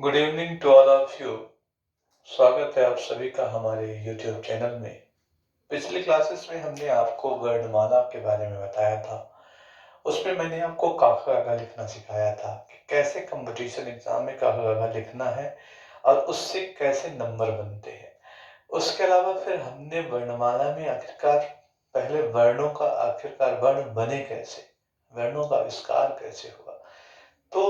Good evening to all of you. स्वागत है आप सभी का हमारे YouTube चैनल में। पिछली क्लासेस में हमने आपको वर्णमाला के बारे में बताया था। उसमें मैंने आपको काका काका लिखना सिखाया था कि कैसे कंपटीशन एग्जाम में काका काका लिखना है और उससे कैसे नंबर बनते हैं। उसके अलावा फिर हमने वर्णमाला में आखिरकार पहले वर्णों का आखिरकार वर्ण बने कैसे, वर्णों का आविष्कार कैसे हुआ, तो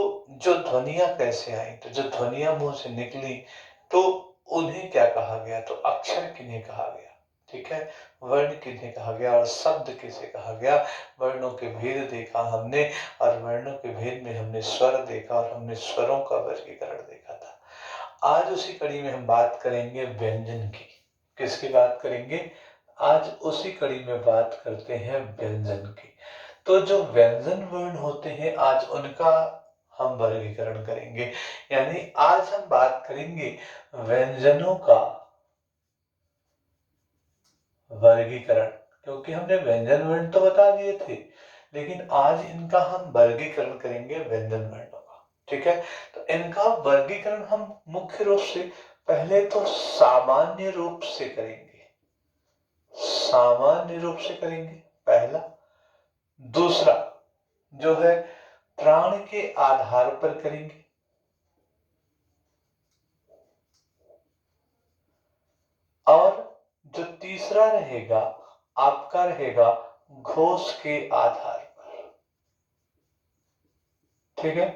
जो ध्वनियां कैसे आई, तो जो ध्वनियां मुंह से निकली तो उन्हें क्या कहा गया, तो अक्षर किन्हें कहा गया, ठीक है, वर्ण किन्हें कहा गया और शब्द किसे कहा गया। वर्णों के भेद देखा हमने और वर्णों के भेद में हमने स्वर देखा और हमने स्वरों का वर्गीकरण देखा था। आज उसी कड़ी में हम बात करेंगे व्यंजन की। किसकी बात करेंगे? आज उसी कड़ी में बात करते हैं व्यंजन की। तो जो व्यंजन वर्ण होते हैं आज उनका हम वर्गीकरण करेंगे, यानी आज हम बात करेंगे व्यंजनों का वर्गीकरण। क्योंकि हमने व्यंजन वर्ण तो बता दिए थे, लेकिन आज इनका हम वर्गीकरण करेंगे व्यंजन वर्णों का, ठीक है। तो इनका वर्गीकरण हम मुख्य रूप से पहले तो सामान्य रूप से करेंगे, सामान्य रूप से करेंगे पहला। दूसरा जो है प्राण के आधार पर करेंगे। और जो तीसरा रहेगा आपका रहेगा घोष के आधार पर, ठीक है।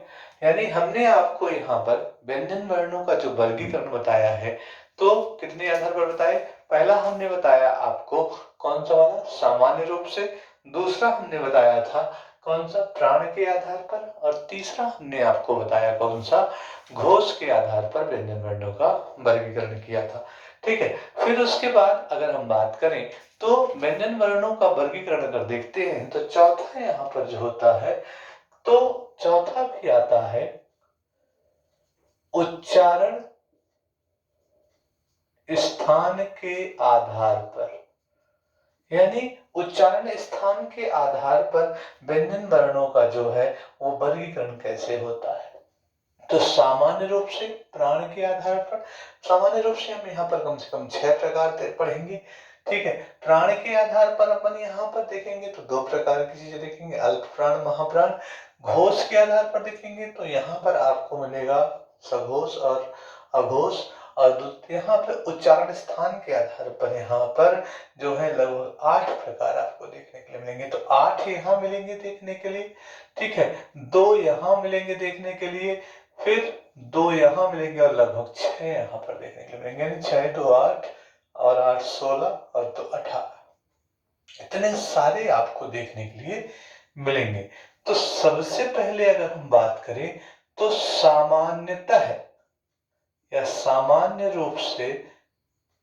यानी हमने आपको यहाँ पर व्यंजन वर्णों का जो वर्गीकरण बताया है तो कितने आधार पर बताए? पहला हमने बताया आपको कौन सा वाला, सामान्य रूप से। दूसरा हमने बताया था कौन सा, प्राण के आधार पर। और तीसरा हमने आपको बताया कौन सा, घोष के आधार पर व्यंजन वर्णों का वर्गीकरण किया था, ठीक है। फिर उसके बाद अगर हम बात करें तो व्यंजन वर्णों का वर्गीकरण अगर देखते हैं तो चौथा यहाँ पर जो होता है, तो चौथा भी आता है उच्चारण स्थान के आधार पर। यानी उच्चारण स्थान के आधार पर व्यंजन वर्णों का जो है वो वर्गीकरण कैसे होता है। तो सामान्य रूप से प्राण के आधार पर, सामान्य रूप से हम यहाँ पर कम से कम 6 प्रकार पढ़ेंगे, ठीक है। प्राण के आधार पर अपन यहाँ पर देखेंगे तो 2 प्रकार की चीजें देखेंगे, अल्प प्राण, महाप्राण। घोष के आधार पर देखेंगे तो यहाँ पर आपको मिलेगा सघोष और अघोष। और यहाँ पर उच्चारण स्थान के आधार पर यहाँ पर जो है लगभग 8 प्रकार आपको देखने के लिए मिलेंगे। तो 8 यहाँ मिलेंगे देखने के लिए, ठीक है। 2 यहाँ मिलेंगे देखने के लिए, फिर 2 यहाँ मिलेंगे और लगभग 6 यहाँ पर देखने के लिए मिलेंगे। यानी 6 2 8 और 8 16 और 2 18, इतने सारे आपको देखने के लिए मिलेंगे। तो सबसे पहले अगर हम बात करें तो सामान्यतः या सामान्य रूप से,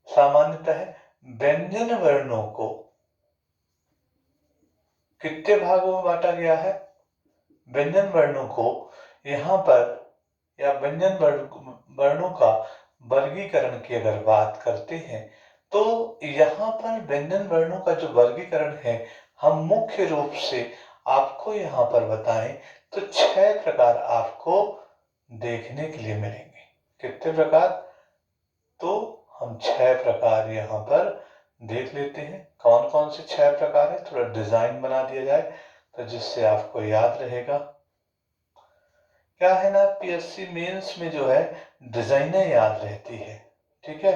सामान्यतः व्यंजन वर्णों को कितने भागों में बांटा गया है? व्यंजन वर्णों को यहाँ पर या व्यंजन वर्णों का वर्गीकरण की अगर बात करते हैं तो यहाँ पर व्यंजन वर्णों का जो वर्गीकरण है हम मुख्य रूप से आपको यहाँ पर बताएं तो 6 प्रकार आपको देखने के लिए मिलेंगे। कितने प्रकार? तो हम 6 प्रकार यहाँ पर देख लेते हैं। कौन कौन से 6 प्रकार है, थोड़ा डिजाइन बना दिया जाए तो जिससे आपको याद रहेगा। क्या है ना, पीएससी मेंस में जो है डिजाइनें याद रहती है, ठीक है।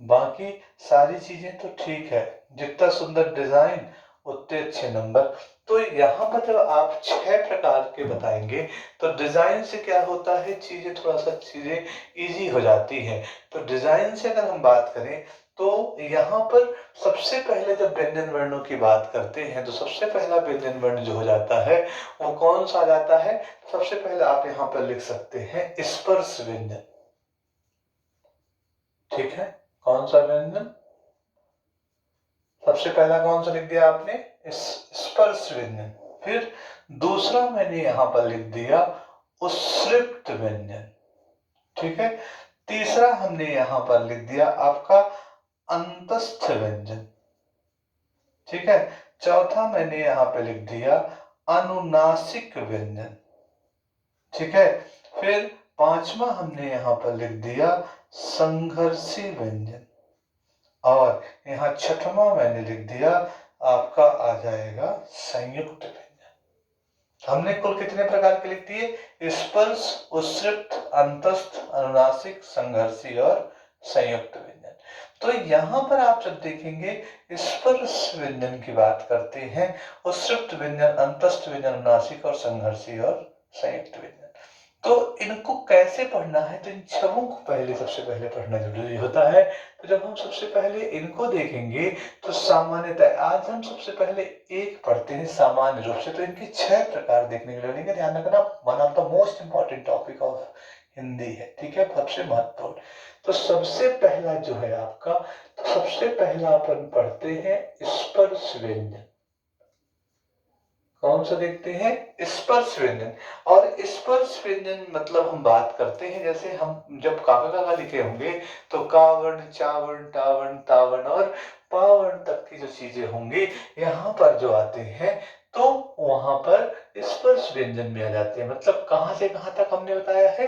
बाकी सारी चीजें तो ठीक है, जितना सुंदर डिजाइन उतने अच्छे नंबर। तो यहाँ पर जब आप 6 प्रकार के बताएंगे तो डिजाइन से क्या होता है, चीजें थोड़ा सा चीजें इजी हो जाती हैं। तो डिजाइन से अगर हम बात करें तो यहाँ पर सबसे पहले जब व्यंजन वर्णों की बात करते हैं तो सबसे पहला व्यंजन वर्ण जो हो जाता है वो कौन सा जाता है? सबसे पहले आप यहाँ पर लिख सकते हैं स्पर्श व्यंजन, ठीक है। कौन सा व्यंजन? सबसे पहला कौन सा लिख दिया आपने? स्पर्श व्यंजन। फिर दूसरा मैंने यहाँ पर लिख दिया उश्रिक्त व्यंजन, ठीक है। तीसरा हमने यहाँ पर लिख दिया आपका अंतस्थ व्यंजन, ठीक है। चौथा मैंने यहाँ पे लिख दिया अनुनासिक व्यंजन, ठीक है। फिर पांचवा हमने यहाँ पर लिख दिया संघर्षी व्यंजन, और यहाँ छठवां मैंने लिख दिया आपका आ जाएगा संयुक्त व्यंजन। हमने कुल कितने प्रकार के लिख दिए? स्पर्श, उत्सृप्त, अंतस्थ, अनुनासिक, संघर्षी और संयुक्त व्यंजन। तो यहाँ पर आप जब देखेंगे स्पर्श व्यंजन की बात करते हैं, उत्सृप्त व्यंजन, अंतस्थ व्यंजन, अनुनासिक और संघर्षी और संयुक्त व्यंजन। तो इनको कैसे पढ़ना है? तो इन छहों को पहले सबसे पहले पढ़ना जरूरी होता है। तो जब हम सबसे पहले इनको देखेंगे तो सामान्यतः आज हम सबसे पहले एक पढ़ते हैं सामान्य रूप से, तो इनके 6 प्रकार देखने को मिलेंगे। ध्यान रखना, one of the most important topic of Hindi है, ठीक है, सबसे महत्वपूर्ण। तो सबसे पहला जो है आपका, तो सबसे पहला अपन पढ़ते हैं स्पर्श व्यंजन। कौन सा देखते हैं? स्पर्श व्यंजन। और स्पर्श व्यंजन मतलब हम बात करते हैं, जैसे हम जब काका लिखे होंगे तो कावर्ण, चावर्ण, टावर्ण, तावर्ण और पावर्ण तक की जो चीजें होंगी यहाँ पर जो आते हैं तो वहां पर स्पर्श व्यंजन में आ जाते हैं। मतलब कहां से कहां तक हमने बताया है?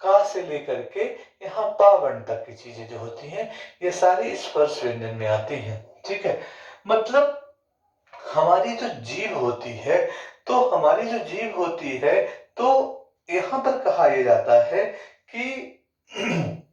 का से लेकर के यहाँ पावर्ण तक की चीजें जो होती हैं ये सारी स्पर्श व्यंजन में आती हैं, ठीक है। मतलब हमारी जो जीभ होती है, तो हमारी जो जीभ होती है तो यहाँ पर कहा यह जाता है कि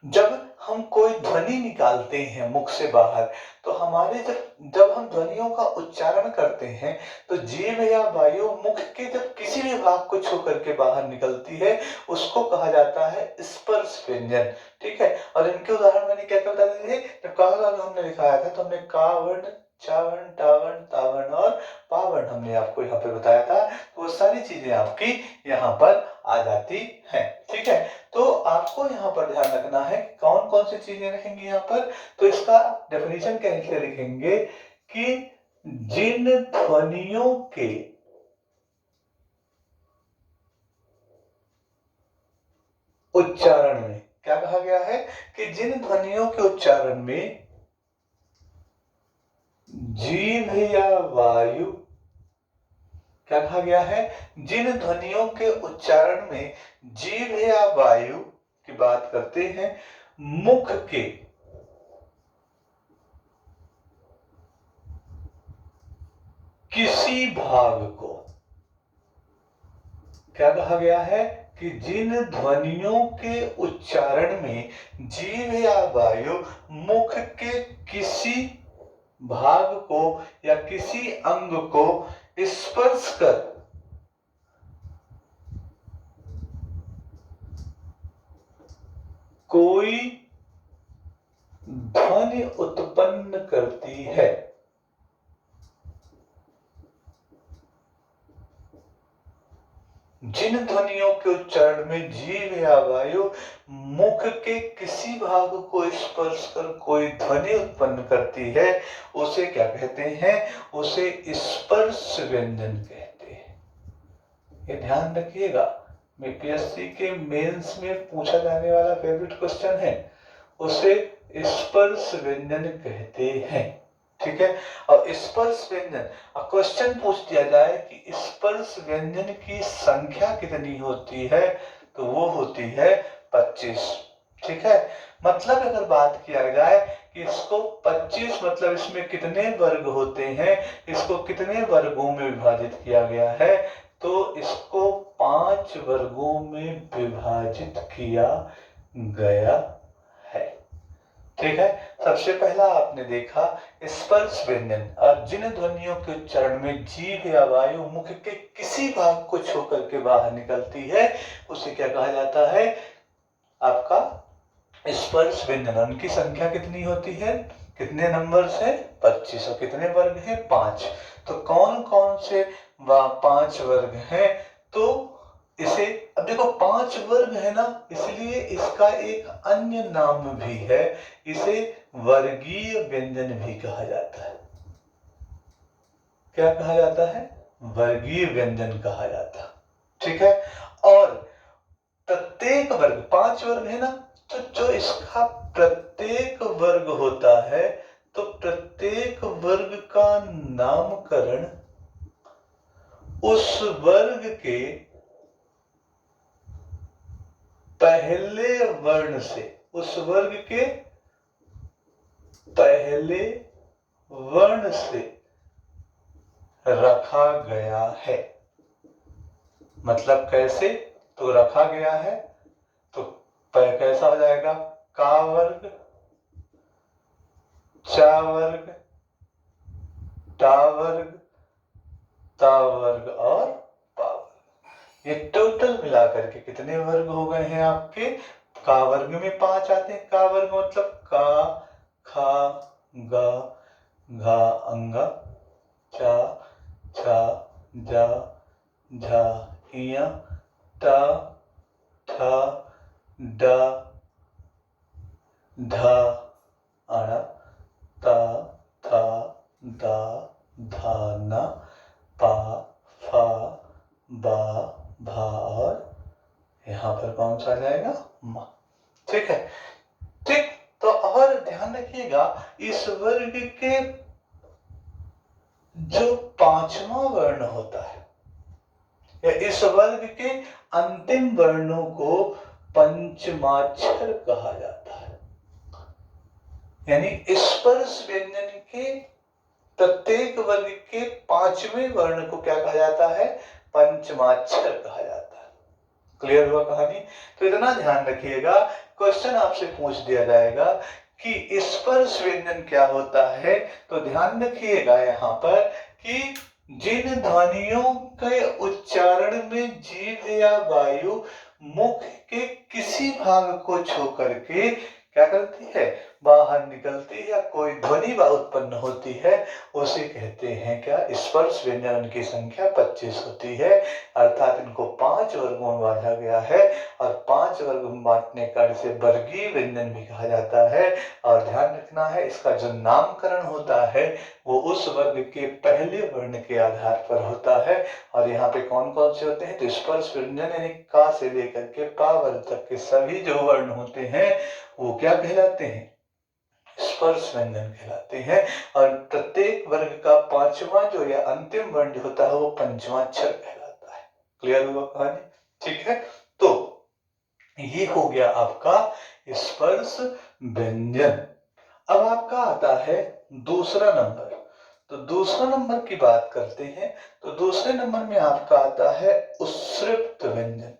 जब हम कोई ध्वनि निकालते हैं मुख से बाहर, तो हमारे जब हम ध्वनियों का उच्चारण करते हैं तो जीभ या वायु मुख के जब किसी भी भाग को छू करके बाहर निकलती है उसको कहा जाता है स्पर्श व्यंजन, ठीक है। और इनके उदाहरण मैंने क्या क्या बता दिए थे? जब का हमने दिखाया था तो हमने का वर्ण, चावर्ण, टावर्ण, तावर्ण और पावर्ण हमने आपको यहाँ पे बताया था। तो वो सारी चीजें आपकी यहाँ पर आ जाती हैं, ठीक है। तो आपको यहाँ पर ध्यान रखना है कौन कौन सी चीजें रहेंगी यहाँ पर। तो इसका डेफिनेशन कैसे लिखेंगे कि जिन ध्वनियों के उच्चारण में, क्या कहा गया है कि जिन ध्वनियों के उच्चारण में जीभ या वायु, क्या कहा गया है? जिन ध्वनियों के उच्चारण में जीभ या वायु की बात करते हैं मुख के किसी भाग को, क्या कहा गया है कि जिन ध्वनियों के उच्चारण में जीभ या वायु मुख के किसी भाग को या किसी अंग को स्पर्श कर कोई ध्वनि उत्पन्न करती है, जिन ध्वनियों के उच्चारण में जीभ या वायु मुख के किसी भाग को स्पर्श कर कोई ध्वनि उत्पन्न करती है उसे क्या कहते हैं? उसे स्पर्श व्यंजन कहते हैं। ये ध्यान रखिएगा, बीपीएससी के मेंस में पूछा जाने वाला फेवरेट क्वेश्चन है, उसे स्पर्श व्यंजन कहते हैं, ठीक है। और स्पर्श व्यंजन, क्वेश्चन पूछ दिया जाए कि स्पर्श व्यंजन की संख्या कितनी होती है, तो वो होती है 25, ठीक है। मतलब अगर बात किया जाए कि इसको 25 मतलब इसमें कितने वर्ग होते हैं, इसको कितने वर्गों में विभाजित किया गया है, तो इसको 5 वर्गों में विभाजित किया गया है, ठीक है। सबसे पहला आपने देखा स्पर्श व्यंजन, और जिन ध्वनियों के उच्चारण में जीभ या वायु मुख के किसी भाग को छू करके बाहर निकलती है उसे क्या कहा जाता है? आपका स्पर्श व्यंजन। उनकी संख्या कितनी होती है? कितने नंबर्स है? 25। और कितने वर्ग है? 5। तो कौन कौन से 5 वर्ग हैं? तो इसे, अब देखो 5 वर्ग है ना, इसलिए इसका एक अन्य नाम भी है, इसे वर्गीय व्यंजन भी कहा जाता है। क्या कहा जाता है? वर्गीय व्यंजन कहा जाता है, ठीक है। और प्रत्येक वर्ग, 5 वर्ग है ना, तो जो इसका प्रत्येक वर्ग होता है तो प्रत्येक वर्ग का नामकरण उस वर्ग के पहले वर्ण से, उस वर्ग के पहले वर्ण से रखा गया है। मतलब कैसे? तो रखा गया है तो कैसा हो जाएगा? का वर्ग, चा वर्ग, टा वर्ग, ता वर्ग और पा वर्ग। ये टोटल मिलाकर के कितने वर्ग हो गए हैं आपके? का वर्ग में 5 आते हैं। का वर्ग मतलब का, खा, गा, घा, अंगा, चा, छा, जा, झा, इया, टा, ठा, डा, धा, अणा, ता, था, दा, धा, ना, पा, फा, बा, भा और यहाँ पर कौन सा आ जाएगा? मा। ठीक है। ठीक, तो और ध्यान रखिएगा इस वर्ग के जो 5वां वर्ण होता है या इस वर्ग के अंतिम वर्णों को पंचमाक्षर कहा जाता है। यानी स्पर्श व्यंजन के प्रत्येक वर्ग के 5वें वर्ण को क्या कहा जाता है? पंचमाक्षर कहा जाता है। क्लियर हुआ कहानी? तो इतना ध्यान रखिएगा, क्वेश्चन आपसे पूछ दिया जाएगा कि स्पर्श व्यंजन क्या होता है, तो ध्यान रखिएगा यहाँ पर कि जिन ध्वनियों के उच्चारण में जीभ या वायु मुख के किसी भाग को छू करके क्या करती है? बाहर निकलती है या कोई ध्वनि उत्पन्न होती है, उसे कहते हैं क्या? स्पर्श व्यंजन। उनकी संख्या 25 होती है, अर्थात इनको 5 वर्गों में बांटा गया है और 5 वर्ग में बांटने का इसे वर्गीय व्यंजन भी कहा जाता है। और ध्यान रखना है इसका जो नामकरण होता है वो उस वर्ग के पहले वर्ण के आधार पर होता है। और यहाँ पे कौन कौन से होते हैं? तो स्पर्श व्यंजन यानी का से लेकर के पा वर्ग तक के सभी जो वर्ण होते हैं वो क्या कहलाते हैं? स्पर्श व्यंजन कहलाते हैं। और प्रत्येक वर्ग का 5वां जो या अंतिम वर्ण जो होता है वो पंचमाक्षर कहलाता है। क्लियर हुआ कहानी? ठीक है, तो ये हो गया आपका स्पर्श व्यंजन। अब आपका आता है दूसरा नंबर। तो दूसरा नंबर की बात करते हैं तो दूसरे नंबर में आपका आता है उत्सृप्त व्यंजन।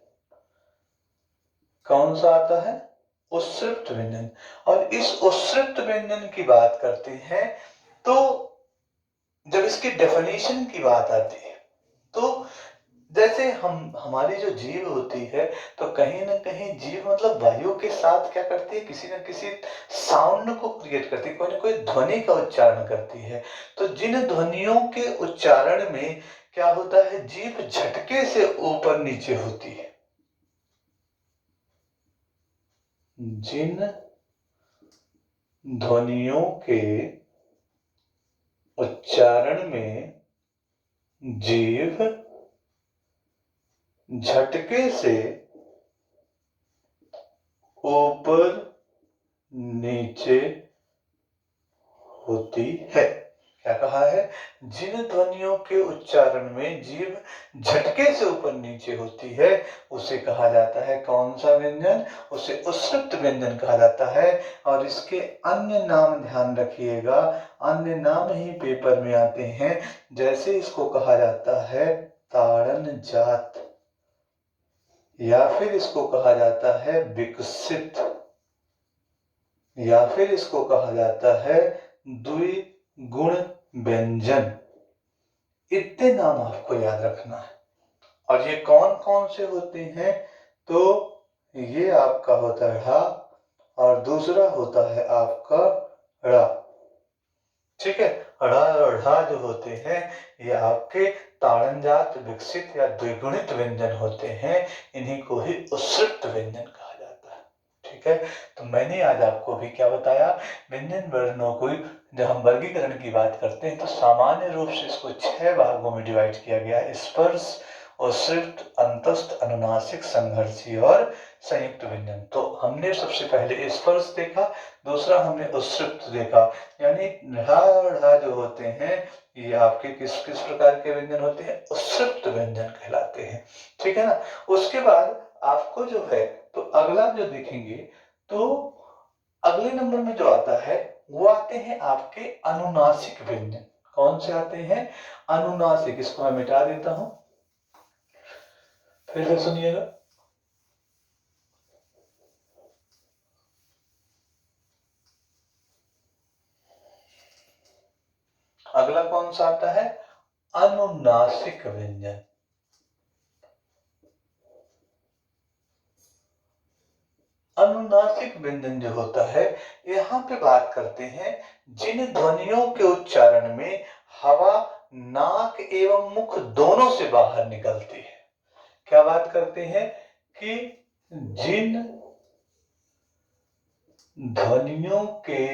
कौन सा आता है? उत्सृप्त व्यंजन। और इस उत्सृप्त व्यंजन की बात करते हैं तो जब इसकी डेफिनेशन की बात आती है तो जैसे हमारी जो जीभ होती है तो कहीं ना कहीं जीभ मतलब वायु के साथ क्या करती है? किसी न किसी साउंड को क्रिएट करती है, कोई ना कोई ध्वनि का उच्चारण करती है। तो जिन ध्वनियों के उच्चारण में क्या होता है? जीभ झटके से ऊपर नीचे होती है। जिन ध्वनियों के उच्चारण में जीभ झटके से ऊपर नीचे होती है। क्या कहा है? जिन ध्वनियों के उच्चारण में जीभ झटके से ऊपर नीचे होती है उसे कहा जाता है कौन सा व्यंजन? उसे उत्सृप्त व्यंजन कहा जाता है। और इसके अन्य नाम ध्यान रखिएगा, अन्य नाम ही पेपर में आते हैं। जैसे इसको कहा जाता है ताड़न जात, या फिर इसको कहा जाता है विकसित, या फिर इसको कहा जाता है द्विगुण व्यंजन। इतने नाम आपको याद रखना है। और ये कौन कौन से होते हैं? तो ये आपका होता है ढा और दूसरा होता है आपका ड़ा। ठीक है, ड़ा और ढा जो होते हैं ये आपके ताड़नजात, विकसित या द्विगुणित व्यंजन होते हैं। इन्हीं को ही उत्सृप्त व्यंजन कहा जाता है। ठीक है, तो मैंने आज आपको भी क्या बताया? व्यंजन वर्णों को जब हम वर्गीकरण की बात करते हैं तो सामान्य रूप से इसको 6 भागों में डिवाइड किया गया है। स्पर्श उश्रित, अंतस्थ, अनुनासिक, संघर्षी और संयुक्त व्यंजन। तो हमने सबसे पहले स्पर्श देखा, दूसरा हमने उश्रित देखा, यानी ढा और ढा जो होते हैं ये आपके किस किस प्रकार के व्यंजन होते हैं, उश्रित व्यंजन कहलाते हैं, ठीक है ना। उसके बाद आपको जो है तो अगला जो देखेंगे तो अगले नंबर में जो आता है वो आते हैं आपके अनुनासिक व्यंजन। कौन से आते हैं, अनुनासिक। इसको मैं मिटा देता हूं, फिर से सुनिएगा। अगला कौन सा आता है, अनुनासिक व्यंजन। अनुनासिक व्यंजन जो होता है, यहाँ पे बात करते हैं जिन ध्वनियों के उच्चारण में हवा नाक एवं मुख दोनों से बाहर निकलती है। क्या बात करते हैं कि जिन ध्वनियों के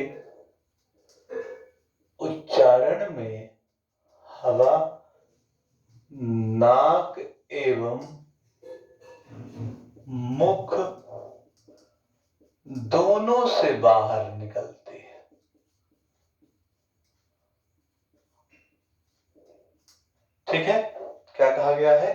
उच्चारण में हवा नाक एवं मुख दोनों से बाहर निकलती है। ठीक है, क्या कहा गया है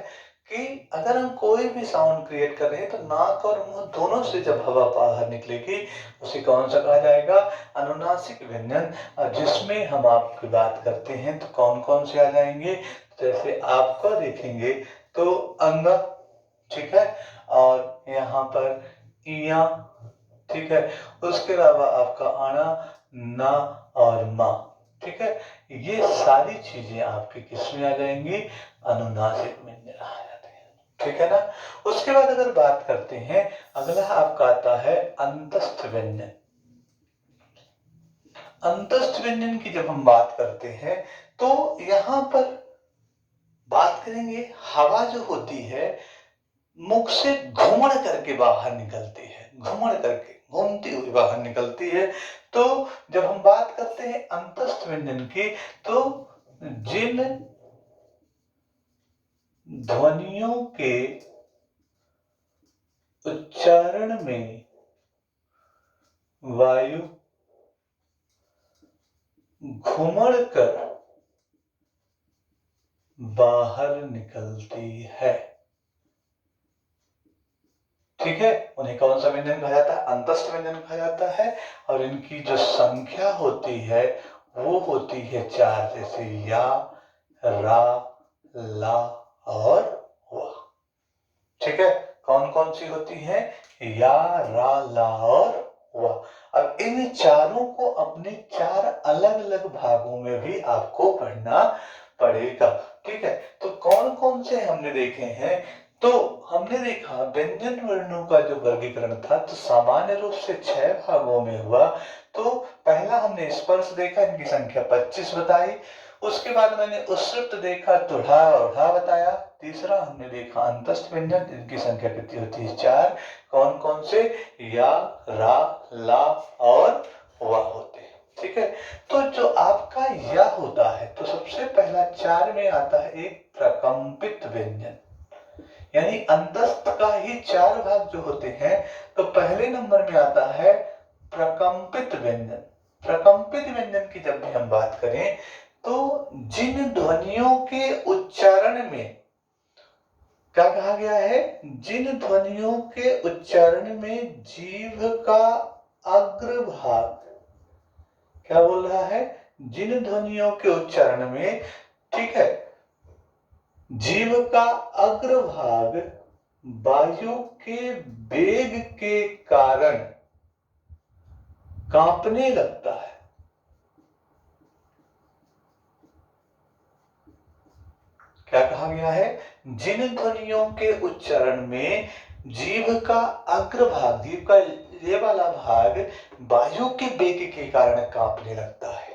कि अगर हम कोई भी साउंड क्रिएट कर रहे हैं तो नाक और मुंह दोनों से जब हवा बाहर निकलेगी उसे कौन सा कहा जाएगा, अनुनासिक व्यंजन। जिसमें हम आपकी बात करते हैं तो कौन कौन से आ जाएंगे, जैसे आपका देखेंगे तो अंगा, ठीक है, और यहाँ पर इया, ठीक है, उसके अलावा आपका आना, ना और मा, ठीक है, ये सारी चीजें आपके किस में आ जाएंगी, अनुनासिक व्यंजन आ जाते हैं, ठीक है ना। उसके बाद अगर बात करते हैं अगला आपका आता है अंतस्थ व्यंजन। अंतस्थ व्यंजन की जब हम बात करते हैं तो यहां पर बात करेंगे हवा जो होती है मुख से घूमड़ करके बाहर निकलती है, घूमड़ करके घूमती हुई बाहर निकलती है। तो जब हम बात करते हैं अंतस्थ व्यंजन की तो जिन ध्वनियों के उच्चारण में वायु घुमड़ कर बाहर निकलती है, ठीक है, उन्हें कौन सा व्यंजन कहा जाता है, अंतस्थ व्यंजन कहा जाता है। और इनकी जो संख्या होती है वो होती है 4, जैसे या, रा, ला और वा, ठीक है, कौन कौन सी होती है, या, रा, ला और वा। अब इन चारों को अपने 4 अलग अलग भागों में भी आपको पढ़ना पड़ेगा, ठीक है। तो कौन कौन से हमने देखे हैं, तो हमने देखा व्यंजन वर्णों का जो वर्गीकरण था तो सामान्य रूप से 6 भागों में हुआ। तो पहला हमने स्पर्श देखा, इनकी संख्या 25 बताई। उसके बाद मैंने उश्रित देखा तो ढा और ढा बताया। तीसरा हमने देखा अंतस्थ व्यंजन, इनकी संख्या कितनी होती है, 4। कौन कौन से, या, रा, ला और वा होते हैं, ठीक है। तो जो आपका या होता है तो सबसे पहला 4 में आता है एक प्रकंपित व्यंजन, यानी अंतस्थ का ही 4 भाग जो होते हैं। तो पहले नंबर में आता है प्रकंपित व्यंजन। प्रकंपित व्यंजन की जब भी हम बात करें तो जिन ध्वनियों के उच्चारण में, क्या कहा गया है, जिन ध्वनियों के उच्चारण में जीभ का अग्रभाग, क्या बोल रहा है, जिन ध्वनियों के उच्चारण में, ठीक है, जीभ का अग्रभाग वायु के वेग के कारण कांपने लगता है, क्या कहा गया है, जिन ध्वनियों के उच्चारण में जीभ का अग्रभाग, जीभ का ये वाला भाग वायु के वेग के कारण कांपने लगता है,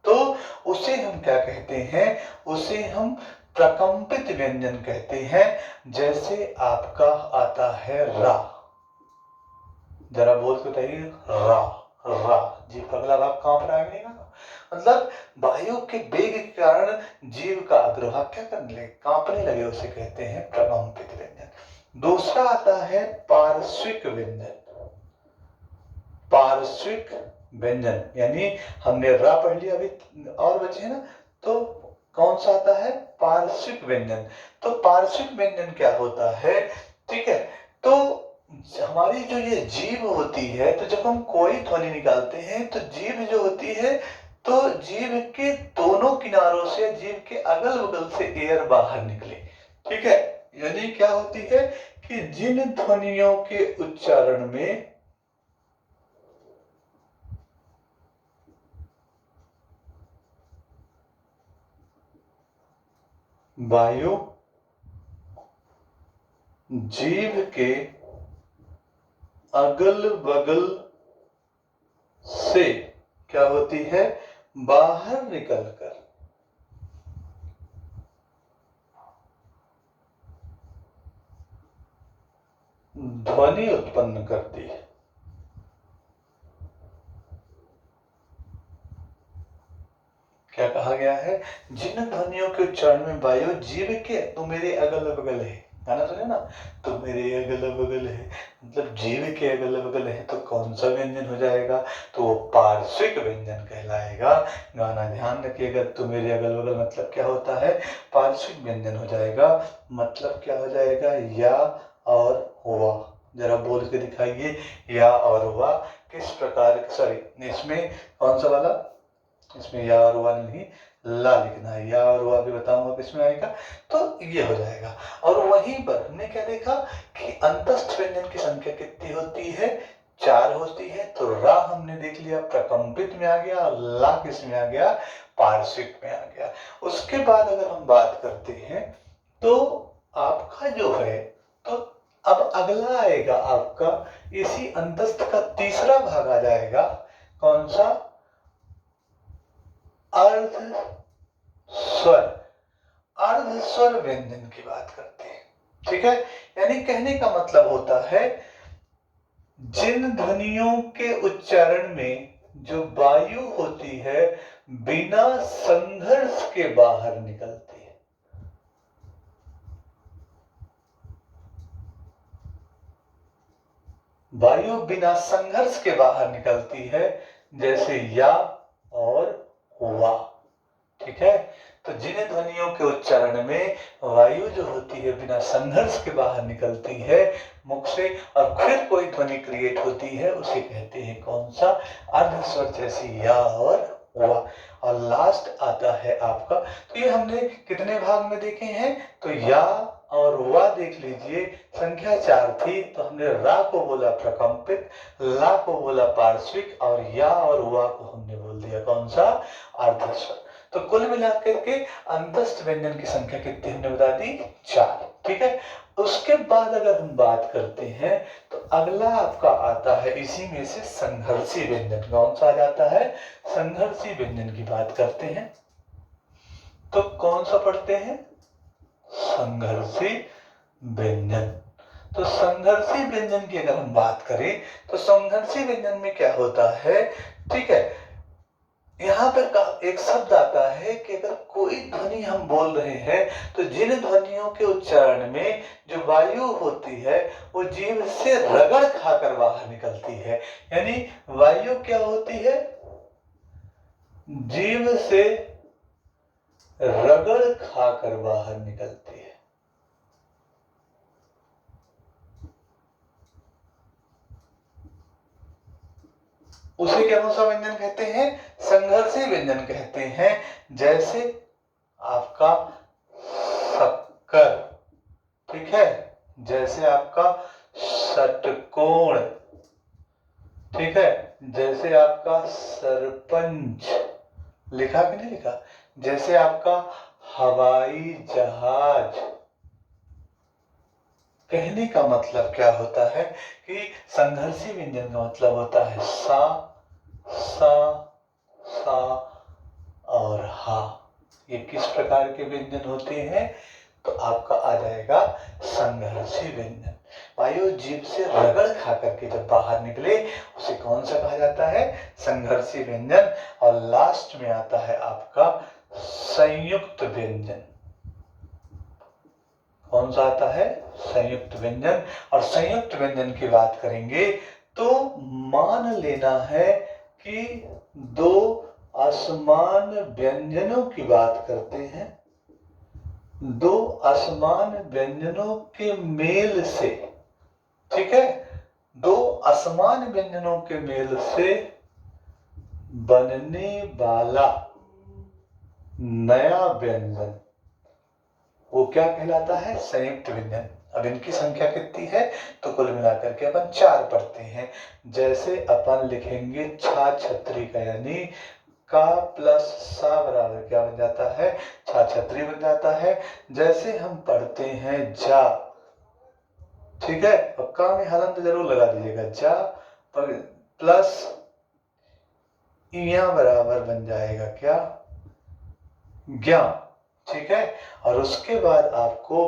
तो उसे हम क्या कहते हैं, उसे हम प्रकंपित व्यंजन कहते हैं। जैसे आपका आता है रा, जरा बोल के बताइए, रा, रा, जीभ का अगला भाग कांप रहा है ना, मतलब वायु के वेग के कारण जीव का अग्रभाग क्या करने लगे, कांपने लगे, उसे कहते हैं प्रकंपित व्यंजन। दूसरा आता है पार्श्विक व्यंजन। पार्श्विक व्यंजन यानी हमने रा पढ़ लिया, अभी और बचे ना, तो कौन सा आता है, पार्श्विक व्यंजन। तो पार्श्विक व्यंजन क्या होता है, ठीक है, तो हमारी जो ये जीभ होती है, तो जब हम कोई ध्वनि निकालते हैं तो जीभ जो होती है, तो जीभ के दोनों किनारों से, जीभ के अगल बगल से एयर बाहर निकले, ठीक है। यानी क्या होती है कि जिन ध्वनियों के उच्चारण में वायु जीभ के अगल बगल से क्या होती है, बाहर निकलकर ध्वनि उत्पन्न करती है। क्या कहा गया है, जिन ध्वनियों के उच्चारण में वायु जीभ के, तो मेरे अगल बगल है, गाना सुने ना, तो मेरे अगल बगल है, मतलब जीभ के अगल बगल है, तो कौन सा व्यंजन हो जाएगा, तो वो पार्श्विक व्यंजन कहलाएगा। गाना ध्यान रखिएगा, तो मेरे अगल बगल मतलब क्या होता है, पार्श्विक व्यंजन हो जाएगा। मतलब क्या हो जाएगा, या और हुआ। जरा बोल के दिखाइए, या और हुआ किस प्रकार, सॉरी इसमें कौन सा वाला, इसमें या और हुआ नहीं, ला लिखना है, या और हुआ भी बताऊंगा किसमें आएगा, तो ये हो जाएगा। और वहीं पर हमने क्या देखा कि अंतस्थ व्यंजन की संख्या कितनी होती है, 4 होती है। तो रा हमने देख लिया प्रकंपित में आ गया, और ला किस में आ गया, पार्श्विक में आ गया। उसके बाद अगर हम बात करते हैं तो आपका जो है, तो अब अगला आएगा आपका, इसी अंतस्थ का तीसरा भाग आ जाएगा, कौन सा, अर्ध स्वर। अर्ध स्वर व्यंजन की बात करते हैं, ठीक है। यानी कहने का मतलब होता है, जिन ध्वनियों के उच्चारण में जो वायु होती है बिना संघर्ष के बाहर निकलती है। वायु बिना संघर्ष के बाहर निकलती है, जैसे या और हुआ, ठीक है। तो जिन ध्वनियों के उच्चारण में वायु जो होती है बिना संघर्ष के बाहर निकलती है मुख से, और फिर कोई ध्वनि क्रिएट होती है, उसे कहते हैं कौन सा, अर्ध स्वर, जैसे या और हुआ। और लास्ट आता है आपका, तो ये हमने कितने भाग में देखे हैं, तो या और हुआ देख लीजिए, संख्या 4 थी, तो हमने रा को बोला प्रकंपित, ला को बोला पार्श्विक, और या और हुआ को हमने बोल दिया कौन सा, अर्ध स्वर। तो कुल मिलाकर के अंतस्थ व्यंजन की संख्या कितनी हमने बता दी, 4, ठीक है। उसके बाद अगर हम बात करते हैं तो अगला आपका आता है इसी में से संघर्षी व्यंजन। कौन सा आ जाता है, संघर्षी व्यंजन की बात करते हैं, तो कौन सा पढ़ते हैं, संघर्षी व्यंजन। तो संघर्षी व्यंजन की अगर हम बात करें तो संघर्षी व्यंजन में क्या होता है, ठीक है, यहाँ पर एक शब्द आता है कि अगर कोई ध्वनि हम बोल रहे हैं तो जिन ध्वनियों के उच्चारण में जो वायु होती है वो जीभ से रगड़ खाकर बाहर निकलती है। यानी वायु क्या होती है, जीभ से रगड़ खाकर बाहर निकलती है। उसे कौन सा व्यंजन कहते हैं, संघर्षी व्यंजन कहते हैं। जैसे आपका शक्कर, ठीक है, जैसे आपका षटकोण, ठीक है, जैसे आपका सरपंच, लिखा कि नहीं लिखा, जैसे आपका हवाई जहाज। कहने का मतलब क्या होता है कि संघर्षी व्यंजन का मतलब होता है सा, सा, सा और हा। ये किस प्रकार के व्यंजन होते हैं, तो आपका आ जाएगा संघर्षी व्यंजन। वायु जीभ से रगड़ खा करके जब बाहर निकले उसे कौन सा कहा जाता है? संघर्षी व्यंजन। और लास्ट में आता है आपका संयुक्त व्यंजन। कौन सा आता है? संयुक्त व्यंजन। और संयुक्त व्यंजन की बात करेंगे तो मान लेना है कि दो असमान व्यंजनों की बात करते हैं, दो असमान व्यंजनों के मेल से, ठीक है, दो असमान व्यंजनों के मेल से बनने वाला नया व्यंजन, वो क्या कहलाता है? संयुक्त व्यंजन। अब इनकी संख्या कितनी है? तो कुल मिलाकर के अपन 4 पढ़ते हैं। जैसे अपन लिखेंगे छा छतरी का, यानी का प्लस सा बराबर क्या बन जाता है? छा छतरी बन जाता है। जैसे हम पढ़ते हैं जा, ठीक है, और का में हलंत जरूर लगा दीजिएगा, जा प्लस इया बराबर बन जाएगा क्या? ज्ञा, ठीक है। और उसके बाद आपको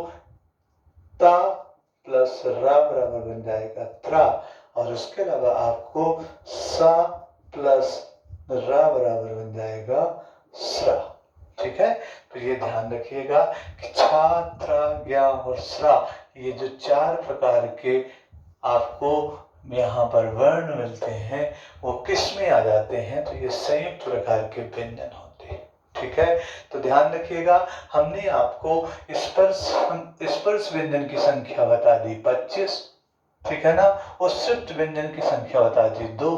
ता प्लस रा बराबर बन जाएगा त्रा। और उसके अलावा आपको सा प्लस रा बराबर बन जाएगा स्रा, ठीक है। तो ये ध्यान रखिएगा कि छा, त्रा, ज्ञा और स्रा, ये जो 4 प्रकार के आपको यहाँ पर वर्ण मिलते हैं वो किस में आ जाते हैं? तो ये संयुक्त प्रकार के व्यंजन होते हैं, ठीक है। तो ध्यान रखिएगा, हमने आपको स्पर्श व्यंजन की संख्या बता दी 25, ठीक है ना। उत्सृत व्यंजन की संख्या बता दी 2,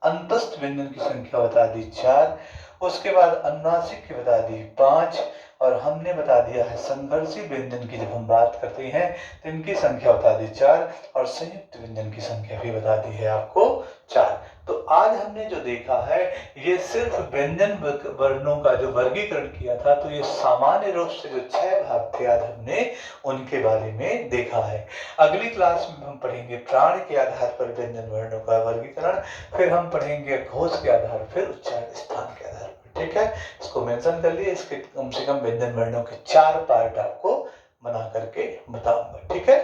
अंतस्थ व्यंजन की संख्या बता दी 4, उसके बाद अनुनासिक की बता दी 5, और हमने बता दिया है संघर्षी व्यंजन की जब हम बात करते हैं तो इनकी संख्या बता दी 4, और संयुक्त व्यंजन की संख्या भी बता दी है आपको 4। तो आज हमने जो देखा है ये सिर्फ व्यंजन वर्णों का जो वर्गीकरण किया था, तो ये सामान्य रूप से जो 6 भाग थे आज हमने उनके बारे में देखा है। अगली क्लास में हम पढ़ेंगे प्राण के आधार पर व्यंजन वर्णों का वर्गीकरण, फिर हम पढ़ेंगे घोष के आधार पर, उच्चारण स्थान के आधार पर, ठीक है। इसको मेंशन कर लिए, इसके कम से कम व्यंजन वर्णों के 4 पार्ट आपको बना करके बताऊंगा, ठीक है।